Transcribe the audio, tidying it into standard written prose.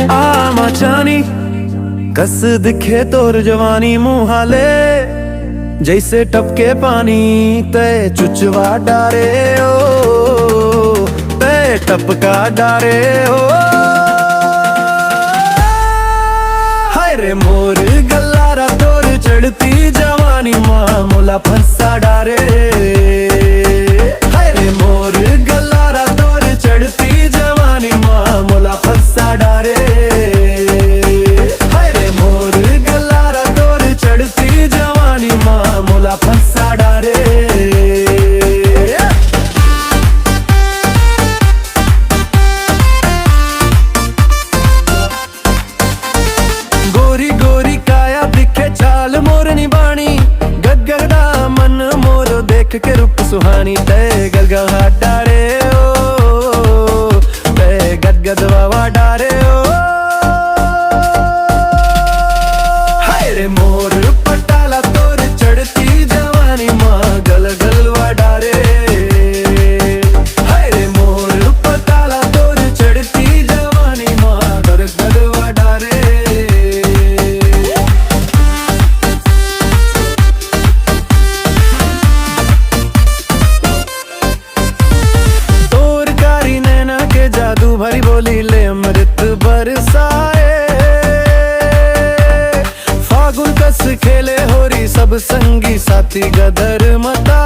आ मचानी कस दिखे तोर जवानी मुहाले जैसे टपके पानी ते चुचवा डारे ओ ते टपका डारे ओ हाय रे मोर गल्लारा तोर चढ़ती जवानी मामूला फंसा डारे हाय रे मोर गल्लारा तोर चढ़ती जवानी मामूला फंसा डारे हाय रे मोर गल्लारा तोर चढ़ती जवानी मामूला फंसा डारे गोरी गोरी काया दिखे चाल मोर निबाणी गदगदा मन मोर देख के रूप सुहानी ते गलगला डारे ओ ते गदगदवा डारे ओ हाय रे मोर पटाला तोर चढ़ती जवानी माँ गलगलवा डारे हाय रे मोर पटाला तोर चढ़ती जवानी माँ गलगलवा डारे जादू भरी बोली ले अमृत बरसाए फागुन कस खेले होरी सब संगी साथी गदर मता